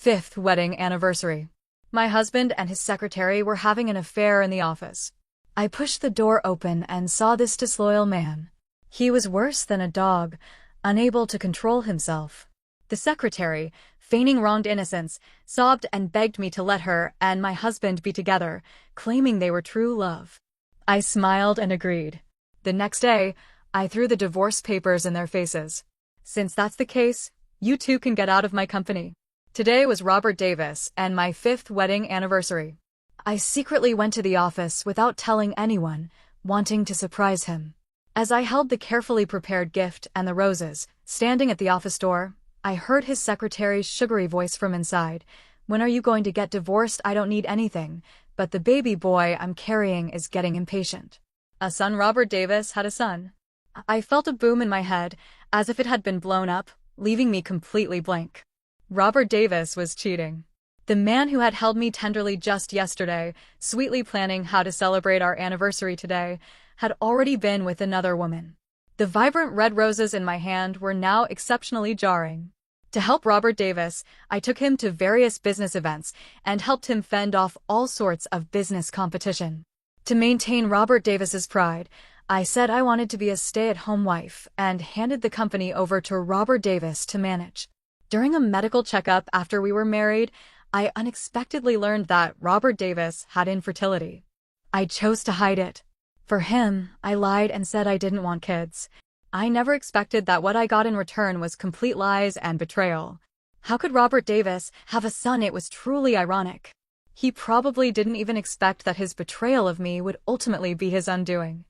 5th wedding anniversary. My husband and his secretary were having an affair in the office. I pushed the door open and saw this disloyal man. He was worse than a dog, unable to control himself. The secretary, feigning wronged innocence, sobbed and begged me to let her and my husband be together, claiming they were true love. I smiled and agreed. The next day, I threw the divorce papers in their faces. Since that's the case, you two can get out of my company. Today was Robert Davis and my 5th wedding anniversary. I secretly went to the office without telling anyone, wanting to surprise him. As I held the carefully prepared gift and the roses, standing at the office door, I heard his secretary's sugary voice from inside. "When are you going to get divorced? I don't need anything, but the baby boy I'm carrying is getting impatient." A son. Robert Davis had a son. I felt a boom in my head, as if it had been blown up, leaving me completely blank. Robert Davis was cheating. The man who had held me tenderly just yesterday, sweetly planning how to celebrate our anniversary today, had already been with another woman. The vibrant red roses in my hand were now exceptionally jarring. To help Robert Davis, I took him to various business events and helped him fend off all sorts of business competition. To maintain Robert Davis's pride, I said I wanted to be a stay-at-home wife and handed the company over to Robert Davis to manage. During a medical checkup after we were married, I unexpectedly learned that Robert Davis had infertility. I chose to hide it. For him, I lied and said I didn't want kids. I never expected that what I got in return was complete lies and betrayal. How could Robert Davis have a son? It was truly ironic. He probably didn't even expect that his betrayal of me would ultimately be his undoing.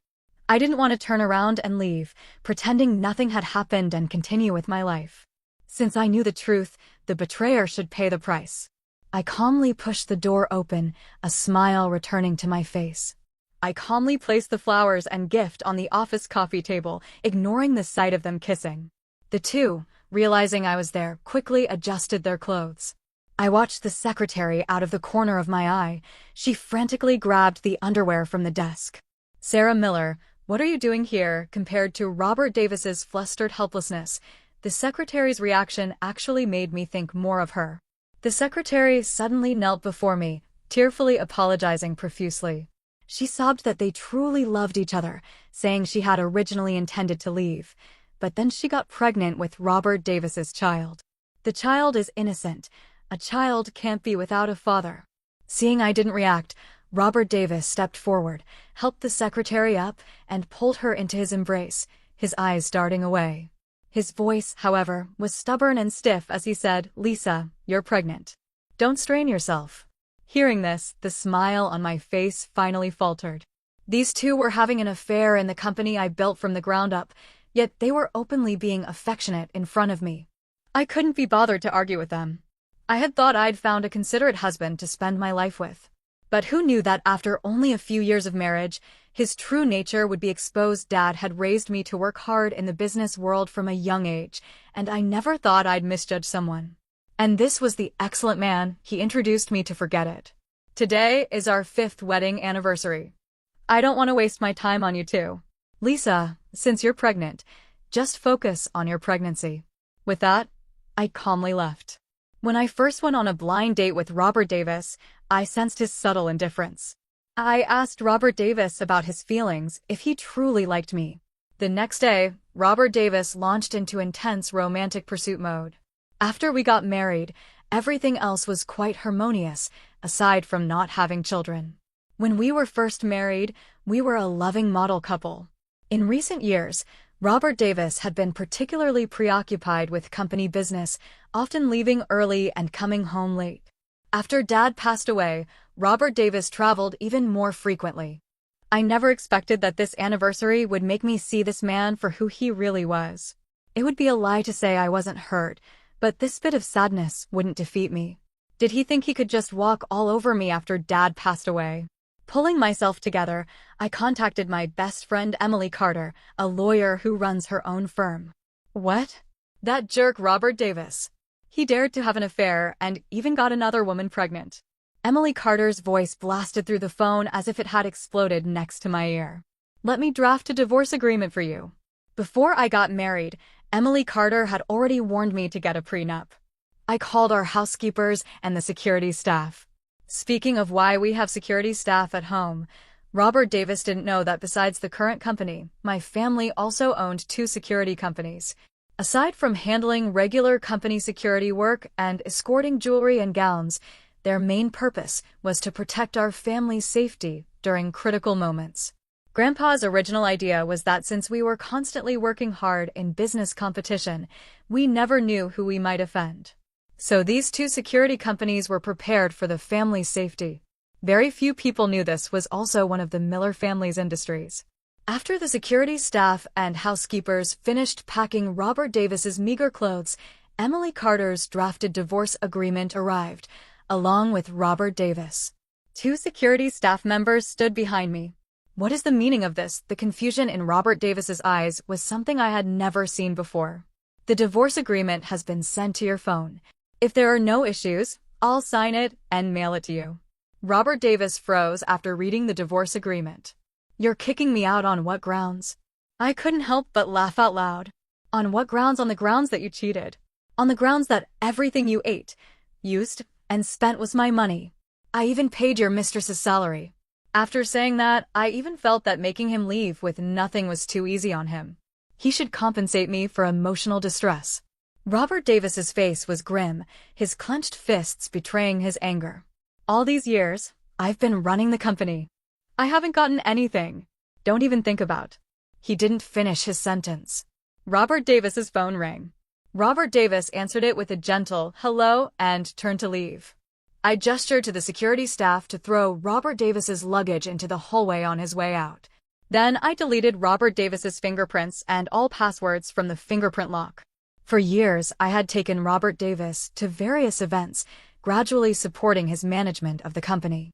I didn't want to turn around and leave, pretending nothing had happened and continue with my life. Since I knew the truth, the betrayer should pay the price. I calmly pushed the door open, a smile returning to my face. I calmly placed the flowers and gift on the office coffee table, ignoring the sight of them kissing. The two, realizing I was there, quickly adjusted their clothes. I watched the secretary out of the corner of my eye. She frantically grabbed the underwear from the desk. "Sarah Miller, what are you doing here?" Compared to Robert Davis's flustered helplessness, the secretary's reaction actually made me think more of her. The secretary suddenly knelt before me, tearfully apologizing profusely. She sobbed that they truly loved each other, saying she had originally intended to leave, but then she got pregnant with Robert Davis's child. The child is innocent. A child can't be without a father. Seeing I didn't react, Robert Davis stepped forward, helped the secretary up, and pulled her into his embrace, his eyes darting away. His voice, however, was stubborn and stiff as he said, "Lisa, you're pregnant. Don't strain yourself." Hearing this, the smile on my face finally faltered. These two were having an affair in the company I built from the ground up, yet they were openly being affectionate in front of me. I couldn't be bothered to argue with them. I had thought I'd found a considerate husband to spend my life with. But who knew that after only a few years of marriage, his true nature would be exposed? Dad had raised me to work hard in the business world from a young age, and I never thought I'd misjudge someone. And this was the excellent man he introduced me to. Forget it. Today is our 5th wedding anniversary. I don't want to waste my time on you two. Lisa, since you're pregnant, just focus on your pregnancy. With that, I calmly left. When I first went on a blind date with Robert Davis, I sensed his subtle indifference. I asked Robert Davis about his feelings, if he truly liked me. The next day, Robert Davis launched into intense romantic pursuit mode. After we got married, everything else was quite harmonious, aside from not having children. When we were first married, we were a loving model couple. In recent years, Robert Davis had been particularly preoccupied with company business, often leaving early and coming home late. After Dad passed away, Robert Davis traveled even more frequently. I never expected that this anniversary would make me see this man for who he really was. It would be a lie to say I wasn't hurt, but this bit of sadness wouldn't defeat me. Did he think he could just walk all over me after Dad passed away? Pulling myself together, I contacted my best friend Emily Carter, a lawyer who runs her own firm. What? That jerk Robert Davis. He dared to have an affair and even got another woman pregnant. Emily Carter's voice blasted through the phone as if it had exploded next to my ear. Let me draft a divorce agreement for you. Before I got married, Emily Carter had already warned me to get a prenup. I called our housekeepers and the security staff. Speaking of why we have security staff at home, Robert Davis didn't know that besides the current company, my family also owned two security companies. Aside from handling regular company security work and escorting jewelry and gowns, their main purpose was to protect our family's safety during critical moments. Grandpa's original idea was that since we were constantly working hard in business competition, we never knew who we might offend. So these two security companies were prepared for the family's safety. Very few people knew this was also one of the Miller family's industries. After the security staff and housekeepers finished packing Robert Davis's meager clothes, Emily Carter's drafted divorce agreement arrived, along with Robert Davis. Two security staff members stood behind me. What is the meaning of this? The confusion in Robert Davis's eyes was something I had never seen before. The divorce agreement has been sent to your phone. If there are no issues, I'll sign it and mail it to you. Robert Davis froze after reading the divorce agreement. You're kicking me out on what grounds? I couldn't help but laugh out loud. On what grounds? On the grounds that you cheated. On the grounds that everything you ate, used, and spent was my money. I even paid your mistress's salary. After saying that, I even felt that making him leave with nothing was too easy on him. He should compensate me for emotional distress. Robert Davis's face was grim, his clenched fists betraying his anger. All these years, I've been running the company. I haven't gotten anything. Don't even think about. He didn't finish his sentence. Robert Davis's phone rang. Robert Davis answered it with a gentle hello and turned to leave. I gestured to the security staff to throw Robert Davis's luggage into the hallway on his way out. Then I deleted Robert Davis's fingerprints and all passwords from the fingerprint lock. For years, I had taken Robert Davis to various events, gradually supporting his management of the company.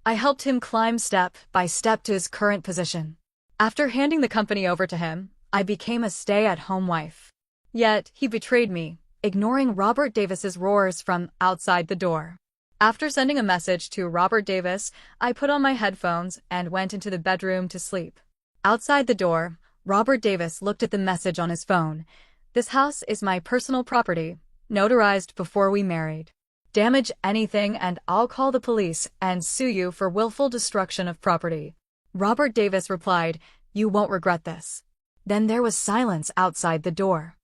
I helped him climb step by step to his current position. After handing the company over to him, I became a stay-at-home wife. Yet, he betrayed me, ignoring Robert Davis's roars from outside the door. After sending a message to Robert Davis, I put on my headphones and went into the bedroom to sleep. Outside the door, Robert Davis looked at the message on his phone. This house is my personal property, notarized before we married. Damage anything and I'll call the police and sue you for willful destruction of property. Robert Davis replied, "You won't regret this." Then there was silence outside the door.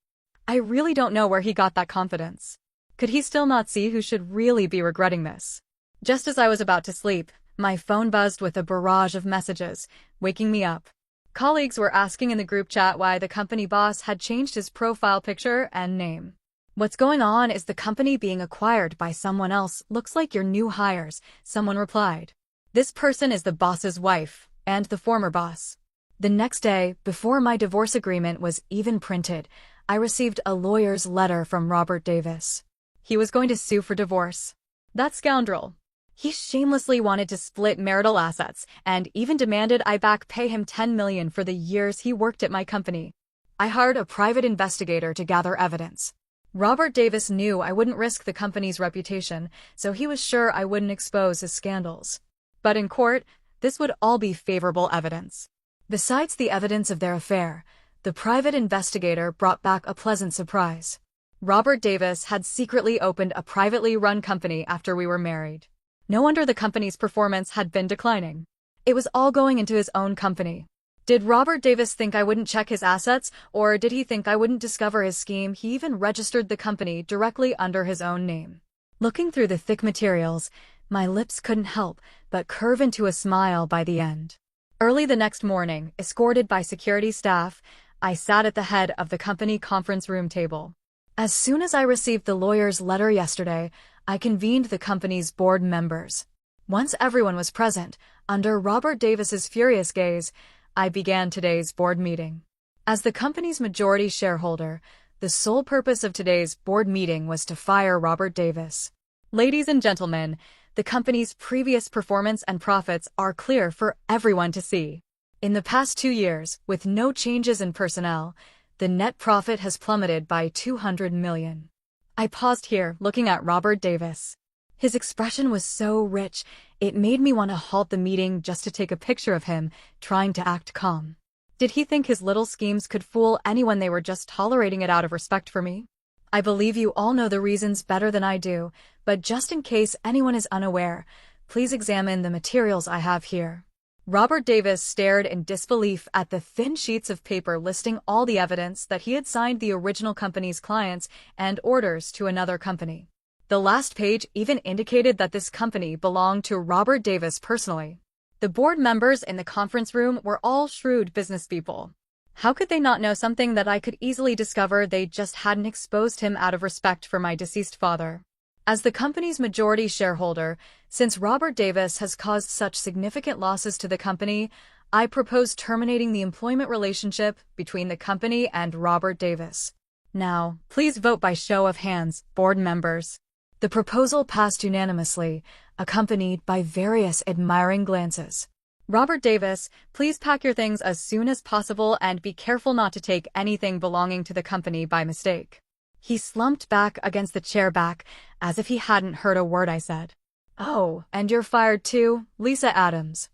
I really don't know where he got that confidence. Could he still not see who should really be regretting this? Just as I was about to sleep, my phone buzzed with a barrage of messages, waking me up. Colleagues were asking in the group chat why the company boss had changed his profile picture and name. What's going on? Is the company being acquired by someone else? Looks like your new hires, someone replied. This person is the boss's wife, and the former boss. The next day, before my divorce agreement was even printed, I received a lawyer's letter from Robert Davis. He was going to sue for divorce. That scoundrel. He shamelessly wanted to split marital assets and even demanded I back pay him $10 million for the years he worked at my company. I hired a private investigator to gather evidence. Robert Davis knew I wouldn't risk the company's reputation, so he was sure I wouldn't expose his scandals. But in court, this would all be favorable evidence. Besides the evidence of their affair, the private investigator brought back a pleasant surprise. Robert Davis had secretly opened a privately run company after we were married. No wonder the company's performance had been declining. It was all going into his own company. Did Robert Davis think I wouldn't check his assets, or did he think I wouldn't discover his scheme? He even registered the company directly under his own name. Looking through the thick materials, my lips couldn't help but curve into a smile by the end. Early the next morning, escorted by security staff, I sat at the head of the company conference room table. As soon as I received the lawyer's letter yesterday, I convened the company's board members. Once everyone was present, under Robert Davis's furious gaze, I began today's board meeting. As the company's majority shareholder, the sole purpose of today's board meeting was to fire Robert Davis. Ladies and gentlemen, the company's previous performance and profits are clear for everyone to see. In the past 2 years, with no changes in personnel, the net profit has plummeted by $200 million. I paused here, looking at Robert Davis. His expression was so rich, it made me want to halt the meeting just to take a picture of him, trying to act calm. Did he think his little schemes could fool anyone? They were just tolerating it out of respect for me? I believe you all know the reasons better than I do, but just in case anyone is unaware, please examine the materials I have here. Robert Davis stared in disbelief at the thin sheets of paper listing all the evidence that he had signed the original company's clients and orders to another company. The last page even indicated that this company belonged to Robert Davis personally. The board members in the conference room were all shrewd business people. How could they not know something that I could easily discover? They just hadn't exposed him out of respect for my deceased father. As the company's majority shareholder, since Robert Davis has caused such significant losses to the company, I propose terminating the employment relationship between the company and Robert Davis. Now, please vote by show of hands, board members. The proposal passed unanimously, accompanied by various admiring glances. Robert Davis, please pack your things as soon as possible and be careful not to take anything belonging to the company by mistake. He slumped back against the chair back, as if he hadn't heard a word I said. Oh, and you're fired too, Lisa Adams.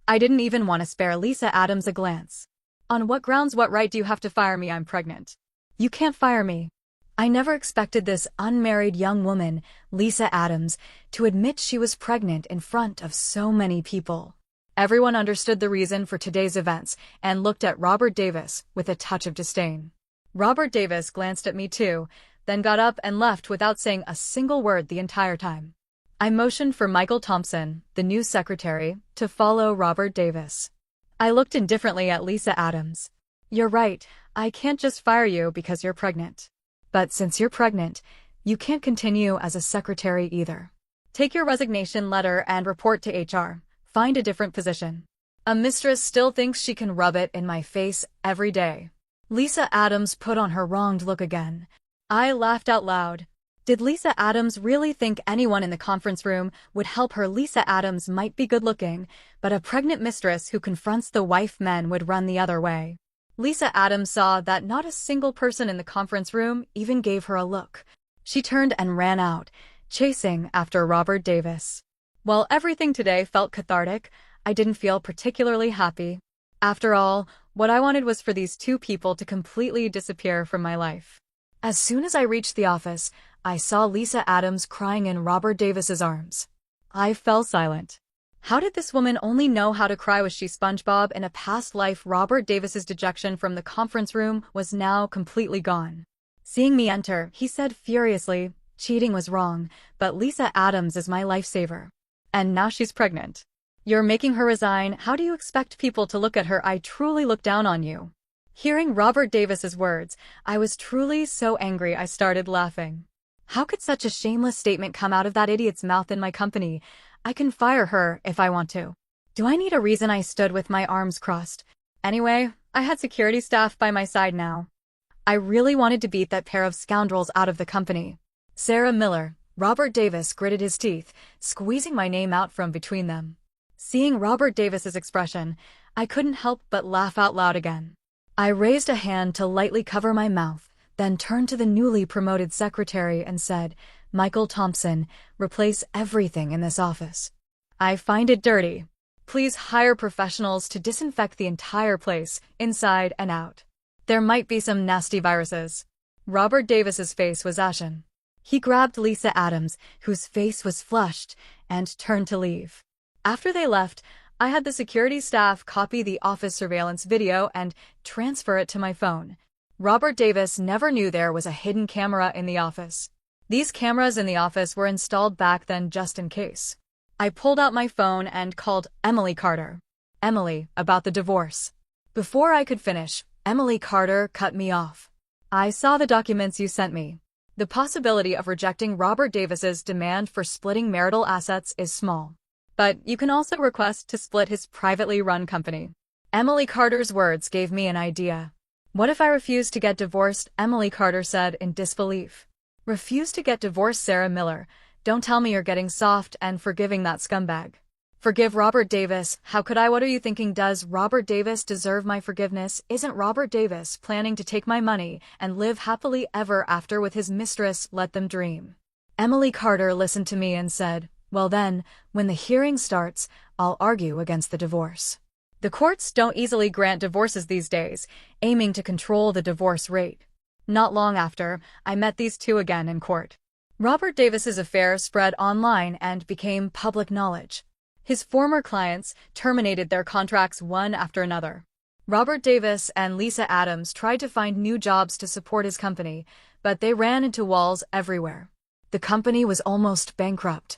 I didn't even want to spare Lisa Adams a glance. On what grounds, what right do you have to fire me? I'm pregnant. You can't fire me. I never expected this unmarried young woman, Lisa Adams, to admit she was pregnant in front of so many people. Everyone understood the reason for today's events and looked at Robert Davis with a touch of disdain. Robert Davis glanced at me too, then got up and left without saying a single word the entire time. I motioned for Michael Thompson, the new secretary, to follow Robert Davis. I looked indifferently at Lisa Adams. You're right, I can't just fire you because you're pregnant. But since you're pregnant, you can't continue as a secretary either. Take your resignation letter and report to HR. Find a different position. A mistress still thinks she can rub it in my face every day. Lisa Adams put on her wronged look again. I laughed out loud. Did Lisa Adams really think anyone in the conference room would help her? Lisa Adams might be good-looking, but a pregnant mistress who confronts the wife men would run the other way. Lisa Adams saw that not a single person in the conference room even gave her a look. She turned and ran out, chasing after Robert Davis. While everything today felt cathartic, I didn't feel particularly happy. After all, what I wanted was for these two people to completely disappear from my life. As soon as I reached the office, I saw Lisa Adams crying in Robert Davis's arms. I fell silent. How did this woman only know how to cry? Was she SpongeBob in a past life? Robert Davis's dejection from the conference room was now completely gone. Seeing me enter, he said furiously, cheating was wrong, but Lisa Adams is my lifesaver. And now she's pregnant. You're making her resign. How do you expect people to look at her? I truly look down on you. Hearing Robert Davis's words, I was truly so angry I started laughing. How could such a shameless statement come out of that idiot's mouth in my company? I can fire her if I want to. Do I need a reason? I stood with my arms crossed. Anyway, I had security staff by my side now. I really wanted to beat that pair of scoundrels out of the company. Sarah Miller. Robert Davis gritted his teeth, squeezing my name out from between them. Seeing Robert Davis's expression, I couldn't help but laugh out loud again. I raised a hand to lightly cover my mouth, then turned to the newly promoted secretary and said, Michael Thompson, replace everything in this office. I find it dirty. Please hire professionals to disinfect the entire place, inside and out. There might be some nasty viruses. Robert Davis's face was ashen. He grabbed Lisa Adams, whose face was flushed, and turned to leave. After they left, I had the security staff copy the office surveillance video and transfer it to my phone. Robert Davis never knew there was a hidden camera in the office. These cameras in the office were installed back then just in case. I pulled out my phone and called Emily Carter. Emily, about the divorce. Before I could finish, Emily Carter cut me off. I saw the documents you sent me. The possibility of rejecting Robert Davis's demand for splitting marital assets is small. But you can also request to split his privately run company. Emily Carter's words gave me an idea. What if I refuse to get divorced? Emily Carter said in disbelief. Refuse to get divorced? Sarah Miller, don't tell me you're getting soft and forgiving that scumbag. Forgive Robert Davis? How could I? What are you thinking? Does Robert Davis deserve my forgiveness? Isn't Robert Davis planning to take my money and live happily ever after with his mistress? Let them dream. Emily Carter listened to me and said, well then, when the hearing starts, I'll argue against the divorce. The courts don't easily grant divorces these days, aiming to control the divorce rate. Not long after, I met these two again in court. Robert Davis's affair spread online and became public knowledge. His former clients terminated their contracts one after another. Robert Davis and Lisa Adams tried to find new jobs to support his company, but they ran into walls everywhere. The company was almost bankrupt.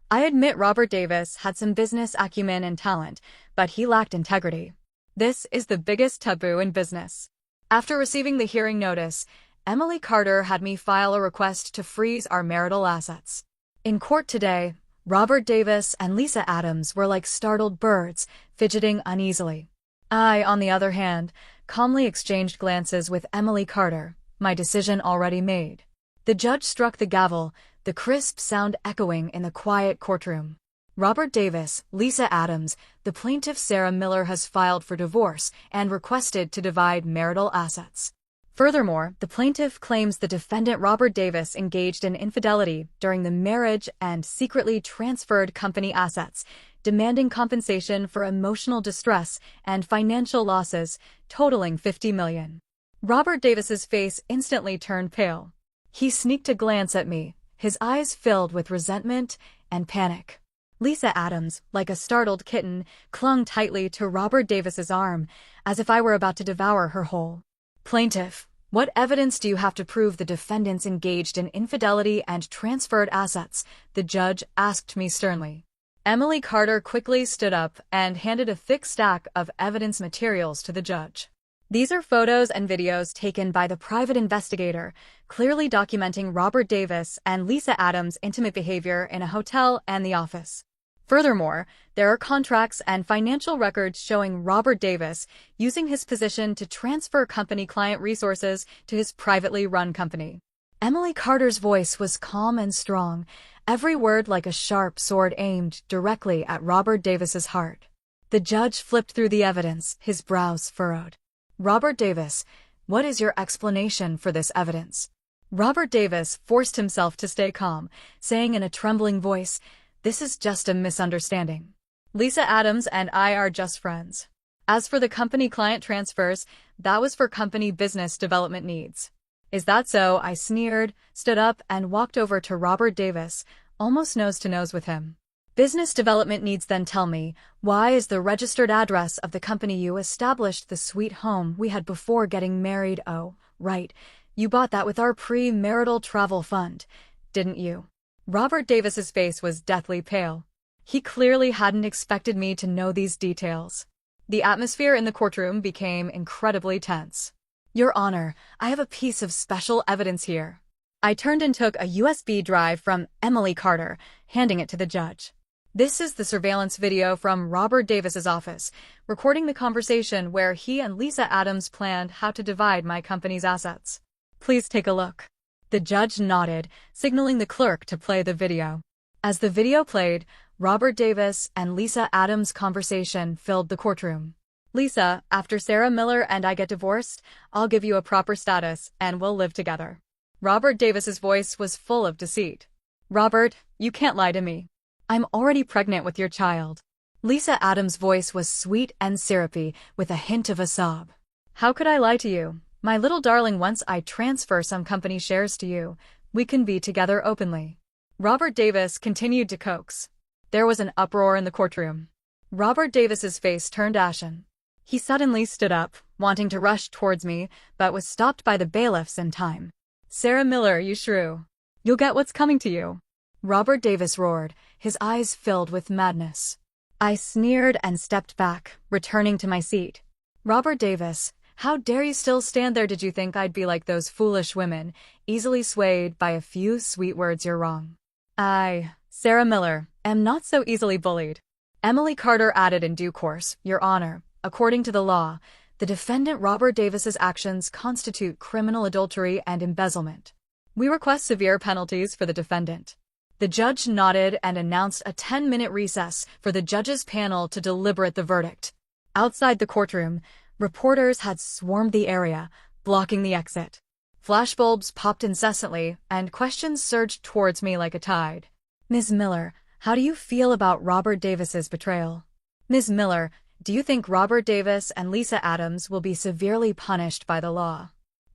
I admit Robert Davis had some business acumen and talent, but he lacked integrity. This is the biggest taboo in business. After receiving the hearing notice, Emily Carter had me file a request to freeze our marital assets. In court today, Robert Davis and Lisa Adams were like startled birds, fidgeting uneasily. I, on the other hand, calmly exchanged glances with Emily Carter, my decision already made. The judge struck the gavel, the crisp sound echoing in the quiet courtroom. Robert Davis, Lisa Adams, the plaintiff Sarah Miller has filed for divorce and requested to divide marital assets. Furthermore, the plaintiff claims the defendant Robert Davis engaged in infidelity during the marriage and secretly transferred company assets, demanding compensation for emotional distress and financial losses totaling $50 million. Robert Davis's face instantly turned pale. He sneaked a glance at me, his eyes filled with resentment and panic. Lisa Adams, like a startled kitten, clung tightly to Robert Davis's arm, as if I were about to devour her whole. Plaintiff, what evidence do you have to prove the defendants engaged in infidelity and transferred assets? The judge asked me sternly. Emily Carter quickly stood up and handed a thick stack of evidence materials to the judge. These are photos and videos taken by the private investigator, clearly documenting Robert Davis and Lisa Adams' intimate behavior in a hotel and the office. Furthermore, there are contracts and financial records showing Robert Davis using his position to transfer company client resources to his privately run company. Emily Carter's voice was calm and strong, every word like a sharp sword aimed directly at Robert Davis's heart. The judge flipped through the evidence, his brows furrowed. Robert Davis, what is your explanation for this evidence? Robert Davis forced himself to stay calm, saying in a trembling voice, "This is just a misunderstanding. Lisa Adams and I are just friends. As for the company client transfers, that was for company business development needs." "Is that so?" I sneered, stood up, and walked over to Robert Davis, almost nose to nose with him. "Business development needs, then tell me, why is the registered address of the company you established the sweet home we had before getting married?" "Oh, right. You bought that with our pre-marital travel fund, didn't you?" Robert Davis's face was deathly pale. He clearly hadn't expected me to know these details. The atmosphere in the courtroom became incredibly tense. "Your Honor, I have a piece of special evidence here." I turned and took a USB drive from Emily Carter, handing it to the judge. "This is the surveillance video from Robert Davis's office, recording the conversation where he and Lisa Adams planned how to divide my company's assets. Please take a look." The judge nodded, signaling the clerk to play the video. As the video played, Robert Davis and Lisa Adams' conversation filled the courtroom. "Lisa, after Sarah Miller and I get divorced, I'll give you a proper status and we'll live together." Robert Davis's voice was full of deceit. "Robert, you can't lie to me. I'm already pregnant with your child." Lisa Adams' voice was sweet and syrupy, with a hint of a sob. "How could I lie to you? My little darling, once I transfer some company shares to you, we can be together openly." Robert Davis continued to coax. There was an uproar in the courtroom. Robert Davis's face turned ashen. He suddenly stood up, wanting to rush towards me, but was stopped by the bailiffs in time. "Sarah Miller, you shrew. You'll get what's coming to you." Robert Davis roared, his eyes filled with madness. I sneered and stepped back, returning to my seat. "Robert Davis, how dare you still stand there? Did you think I'd be like those foolish women, easily swayed by a few sweet words? You're wrong. I, Sarah Miller, am not so easily bullied." Emily Carter added in due course, "Your Honor, according to the law, the defendant Robert Davis's actions constitute criminal adultery and embezzlement. We request severe penalties for the defendant." The judge nodded and announced a 10-minute recess for the judge's panel to deliberate the verdict. Outside the courtroom, reporters had swarmed the area, blocking the exit. Flashbulbs popped incessantly, and questions surged towards me like a tide. "Ms. Miller, how do you feel about Robert Davis's betrayal? Ms. Miller, do you think Robert Davis and Lisa Adams will be severely punished by the law?"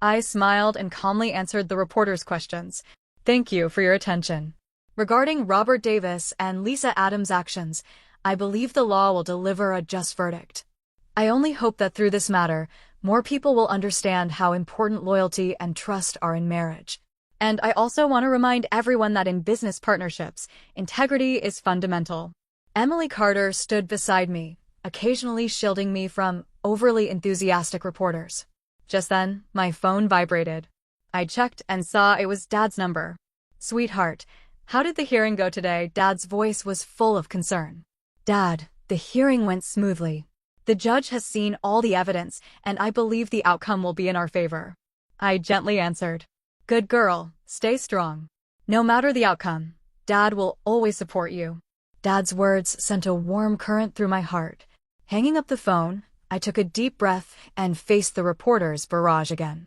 I smiled and calmly answered the reporter's questions. Thank you for your attention. Regarding Robert Davis and Lisa Adams' actions, I believe the law will deliver a just verdict. I only hope that through this matter, more people will understand how important loyalty and trust are in marriage. And I also want to remind everyone that in business partnerships, integrity is fundamental. Emily Carter stood beside me, occasionally shielding me from overly enthusiastic reporters. Just then, my phone vibrated. I checked and saw it was Dad's number. Sweetheart, how did the hearing go today? Dad's voice was full of concern. Dad, the hearing went smoothly. The judge has seen all the evidence, and I believe the outcome will be in our favor. I gently answered. Good girl, stay strong. No matter the outcome, Dad will always support you. Dad's words sent a warm current through my heart. Hanging up the phone, I took a deep breath and faced the reporter's barrage again.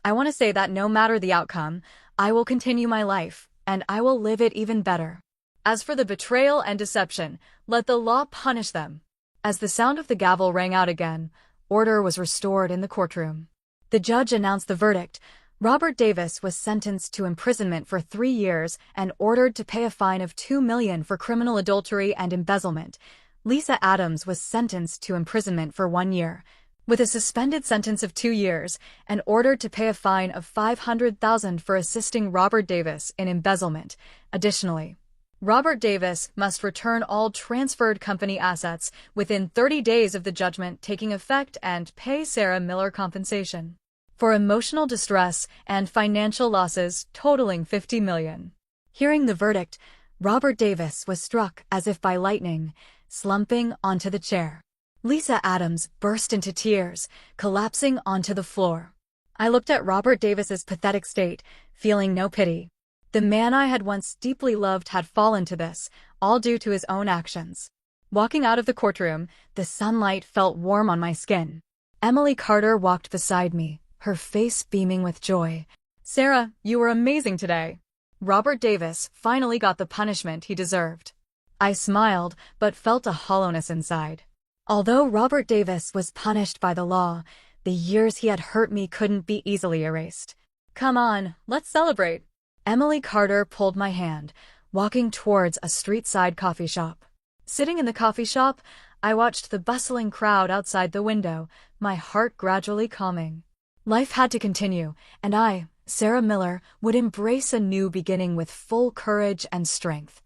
I want to say that no matter the outcome, I will continue my life, and I will live it even better. As for the betrayal and deception, let the law punish them. As the sound of the gavel rang out again, order was restored in the courtroom. The judge announced the verdict. Robert Davis was sentenced to imprisonment for 3 years and ordered to pay a fine of $2 million for criminal adultery and embezzlement. Lisa Adams was sentenced to imprisonment for 1 year, with a suspended sentence of 2 years, and ordered to pay a fine of $500,000 for assisting Robert Davis in embezzlement. Additionally, Robert Davis must return all transferred company assets within 30 days of the judgment taking effect and pay Sarah Miller compensation for emotional distress and financial losses totaling $50 million. Hearing the verdict, Robert Davis was struck as if by lightning, slumping onto the chair. Lisa Adams burst into tears, collapsing onto the floor. I looked at Robert Davis's pathetic state, feeling no pity. The man I had once deeply loved had fallen to this, all due to his own actions. Walking out of the courtroom, the sunlight felt warm on my skin. Emily Carter walked beside me, her face beaming with joy. Sarah, you were amazing today. Robert Davis finally got the punishment he deserved. I smiled, but felt a hollowness inside. Although Robert Davis was punished by the law, the years he had hurt me couldn't be easily erased. Come on, let's celebrate. Emily Carter pulled my hand, walking towards a street-side coffee shop. Sitting in the coffee shop, I watched the bustling crowd outside the window, my heart gradually calming. Life had to continue, and I, Sarah Miller, would embrace a new beginning with full courage and strength.